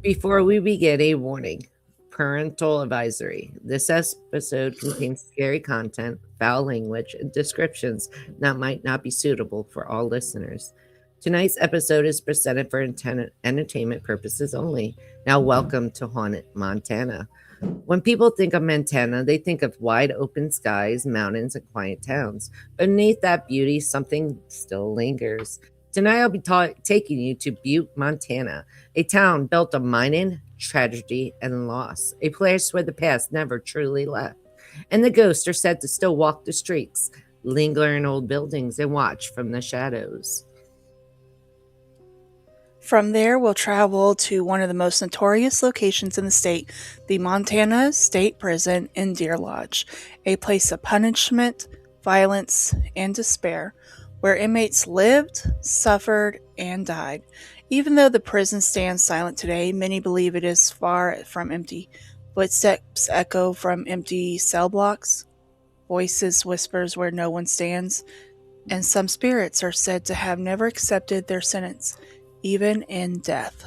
Before we begin, a warning. Parental advisory. This episode contains scary content, foul language, and descriptions that might not be suitable for all listeners. Tonight's episode is presented for entertainment purposes only. Now, welcome to Haunted Montana. When people think of Montana, they think of wide open skies, mountains, and quiet towns. Beneath that beauty, something still lingers. Tonight, I'll be taking you to Butte, Montana, a town built of mining, tragedy, and loss, a place where the past never truly left. And the ghosts are said to still walk the streets, linger in old buildings, and watch from the shadows. From there, we'll travel to one of the most notorious locations in the state, the Montana State Prison in Deer Lodge, a place of punishment, violence, and despair, where inmates lived, suffered, and died. Even though the prison stands silent today, many believe it is far from empty. Footsteps echo from empty cell blocks, voices whispers where no one stands, and some spirits are said to have never accepted their sentence, even in death.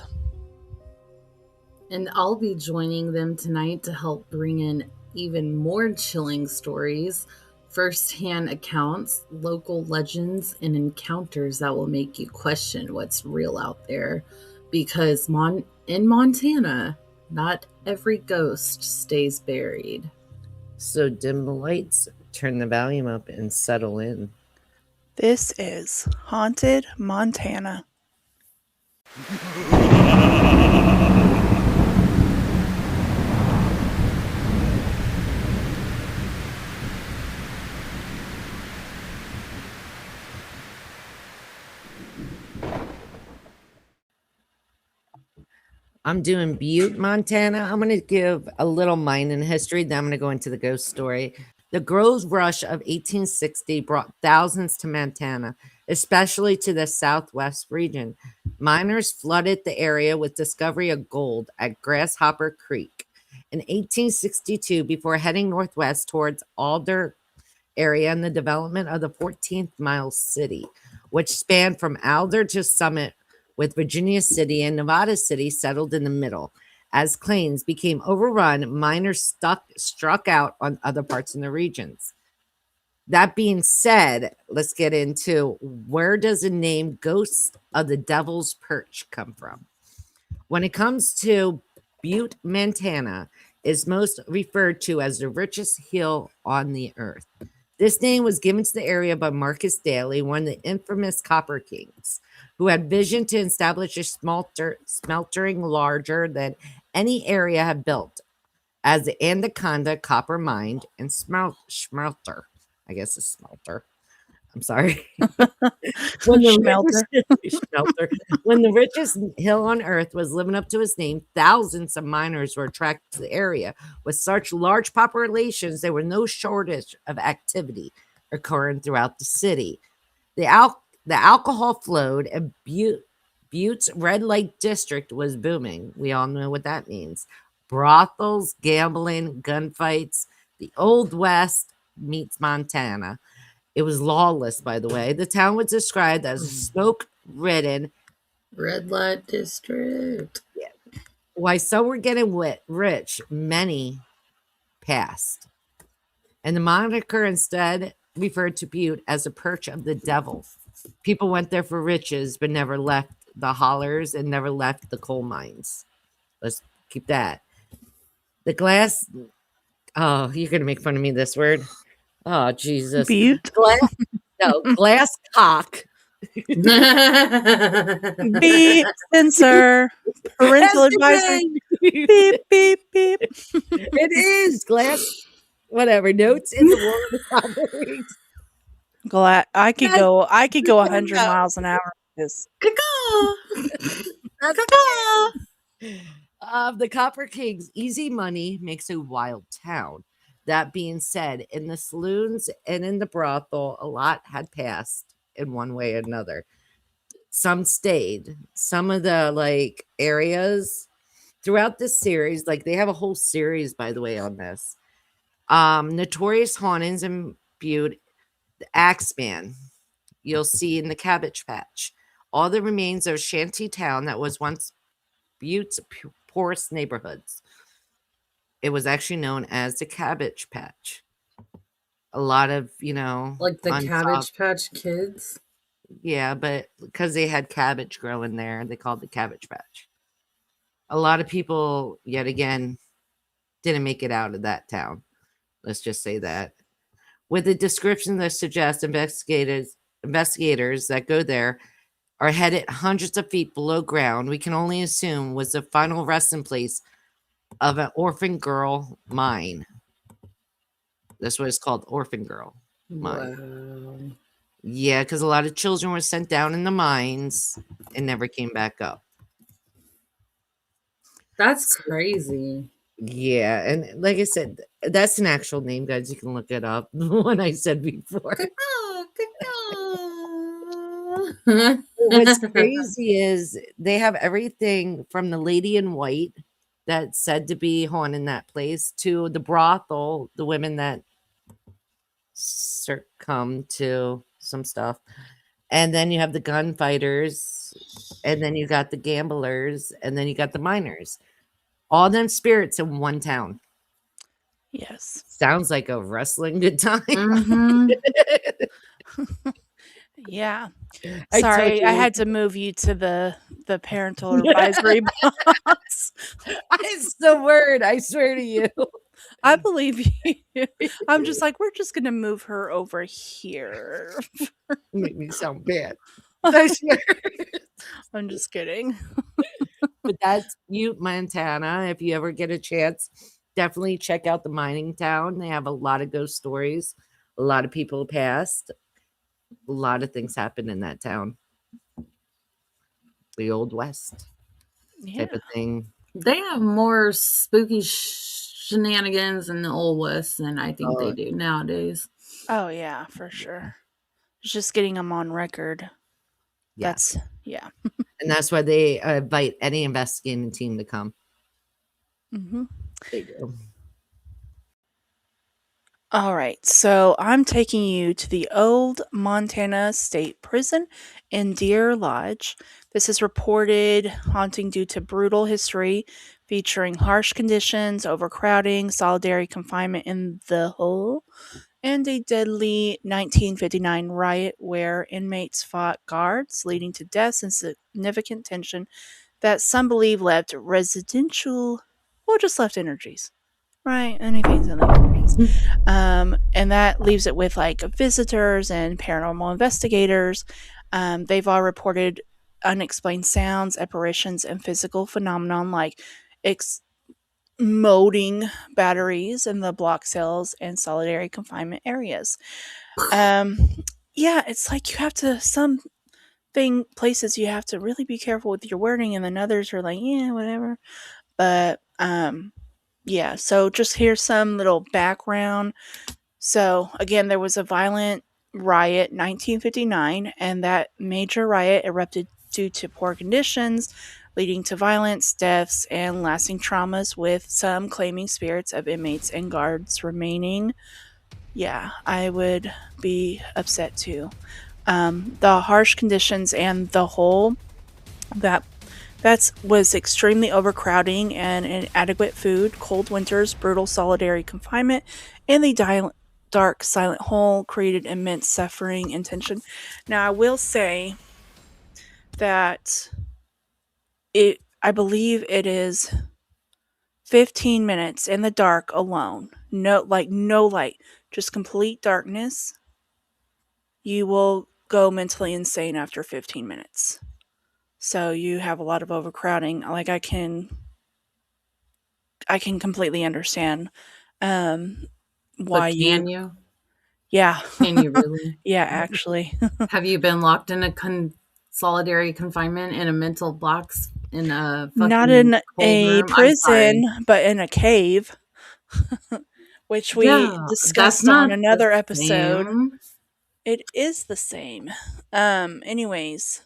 And I'll be joining them tonight to help bring in even more chilling stories, first-hand accounts, local legends, and encounters that will make you question what's real out there. Because in Montana, not every ghost stays buried. So dim the lights, turn the volume up, and settle in. This is Haunted Montana. I'm doing Butte, Montana. I'm going to give a little mining history. Then I'm going to go into the ghost story. The gold rush of 1860 brought thousands to Montana, especially to the southwest region. Miners flooded the area with discovery of gold at Grasshopper Creek. In 1862, before heading northwest towards Alder area and the development of the 14th mile city, which spanned from Alder to Summit, with Virginia City and Nevada City settled in the middle. As claims became overrun, miners struck out on other parts in the regions. That being said, let's get into where does the name Ghosts of the Devil's Perch come from? When it comes to Butte, Montana, is most referred to as the richest hill on the earth. This name was given to the area by Marcus Daly, one of the infamous copper kings, who had vision to establish a smeltering larger than any area had built, as the Anaconda copper mine and smelter. I guess it's smelter. I'm sorry. When the richest hill on earth was living up to his name, thousands of miners were attracted to the area. With such large populations, there was no shortage of activity occurring throughout the city. The alcohol flowed, and Butte's red light district was booming. We all know what that means. Brothels, gambling, gunfights. The Old West meets Montana. It was lawless, by the way. The town was described as a smoke-ridden red light district. Yeah. While some were getting rich, many passed. And the moniker instead referred to Butte as a perch of the devil. People went there for riches, but never left the hollers and never left the coal mines. Let's keep that. The glass... Oh, you're going to make fun of me, this word. Oh, Jesus. Butte? Glass cock. Beep, censor. Parental advisory. Beep, beep, beep. It is glass. Whatever. Notes in the world of I could go 100 miles an hour with this. Of the Copper Kings, easy money makes a wild town. That being said, in the saloons and in the brothel, a lot had passed in one way or another. Some stayed. Some of the areas throughout this series, they have a whole series, by the way, on this. Notorious hauntings in Butte, the Axeman, you'll see in the Cabbage Patch. All the remains of a shanty town that was once Butte's poorest neighborhoods. It was actually known as the Cabbage Patch. A lot of, Like the unsolved, Cabbage Patch Kids? yeah, but because they had cabbage growing there, they called it Cabbage Patch. A lot of people, yet again, didn't make it out of that town. Let's just say that. With a description that suggests investigators that go there are headed hundreds of feet below ground, we can only assume was the final resting place of an orphan girl mine. That's what it's called, orphan girl mine. Wow. Yeah, because a lot of children were sent down in the mines and never came back up. That's crazy. Yeah, and like I said, that's an actual name, guys. You can look it up. The one I said before. What's crazy is they have everything from the lady in white that's said to be haunting that place to the brothel, the women that succumb to some stuff. And then you have the gunfighters, and then you got the gamblers, and then you got the miners. All them spirits in one town. Yes. Sounds like a wrestling good time. Mhm. Yeah. I told Sorry, I you. had to move you to the parental advisory box. It's the word, I swear to you. I believe you. I'm just like, we're just gonna move her over here. Make me sound bad. I swear. I'm just kidding. But that's Butte, Montana. If you ever get a chance, definitely check out the mining town. They have a lot of ghost stories. A lot of people passed. A lot of things happen in that town. The Old West Yeah. type of thing. They have more spooky shenanigans in the Old West than I think they do nowadays. Oh yeah, for sure. Just getting them on record. Yes. Yeah. And that's why they invite any investigating team to come. Mm-hmm. They do. All right, so I'm taking you to the old Montana State Prison in Deer Lodge. This is reported haunting due to brutal history featuring harsh conditions, overcrowding, solitary confinement in the hole, and a deadly 1959 riot where inmates fought guards, leading to deaths and significant tension that some believe left just left energies. Right, anything's in the energies. And that leaves it with like visitors and paranormal investigators. They've all reported unexplained sounds, apparitions, and physical phenomenon like exploding batteries in the block cells and solitary confinement areas. Yeah, it's like you have to places you have to really be careful with your wording, and then others are like, yeah, whatever. But yeah, so just here's some little background. So again, there was a violent riot 1959, and that major riot erupted due to poor conditions, leading to violence, deaths, and lasting traumas, with some claiming spirits of inmates and guards remaining. Yeah, I would be upset too. The harsh conditions and the hole that was extremely overcrowding and inadequate food, cold winters, brutal solitary confinement, and the dark silent hole created immense suffering and tension. Now, I will say that I believe it is 15 minutes in the dark alone. No light, just complete darkness. You will go mentally insane after 15 minutes. So you have a lot of overcrowding. Like I can completely understand why But can you? Yeah. Can you really? Yeah, actually. Have you been locked in a solitary confinement in a mental box in a Not fucking in cold a room? I'm sorry. prison, but in a cave, which we Yeah, that's discussed not on the another episode. same. It is the same. Anyways,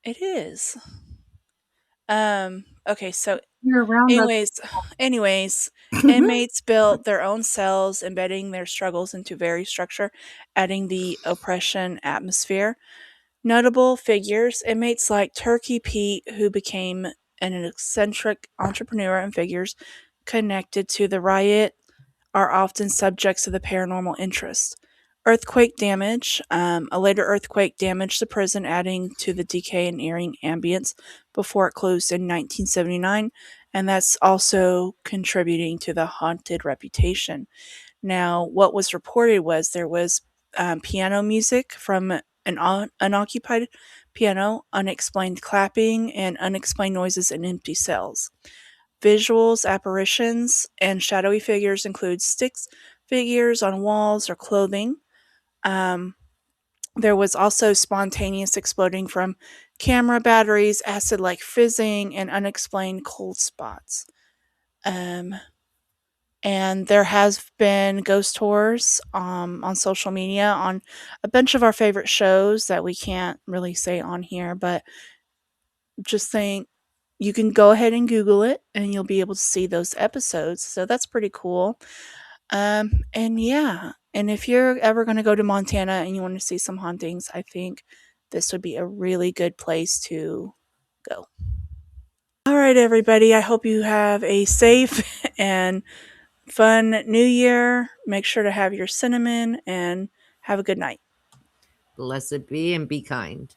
it is. Okay, so You're around us. anyways, inmates built their own cells, embedding their struggles into very structure, adding the oppression atmosphere. Notable figures, inmates like Turkey Pete, who became and an eccentric entrepreneur and figures connected to the riot are often subjects of the paranormal interest. Earthquake damage. A later earthquake damaged the prison, adding to the decay and eerie ambience before it closed in 1979, and that's also contributing to the haunted reputation. Now, what was reported was there was piano music from an unoccupied piano, unexplained clapping, and unexplained noises in empty cells. Visuals, apparitions, and shadowy figures include sticks, figures on walls, or clothing. Um, there was also spontaneous exploding from camera batteries, acid like fizzing, and unexplained cold spots. Um, and there has been ghost tours on social media on a bunch of our favorite shows that we can't really say on here, but just think you can go ahead and Google it and you'll be able to see those episodes. So that's pretty cool. And yeah, and if you're ever going to go to Montana and you want to see some hauntings, I think this would be a really good place to go. All right, everybody. I hope you have a safe and fun new year. Make sure to have your cinnamon and have a good night. Blessed be and be kind.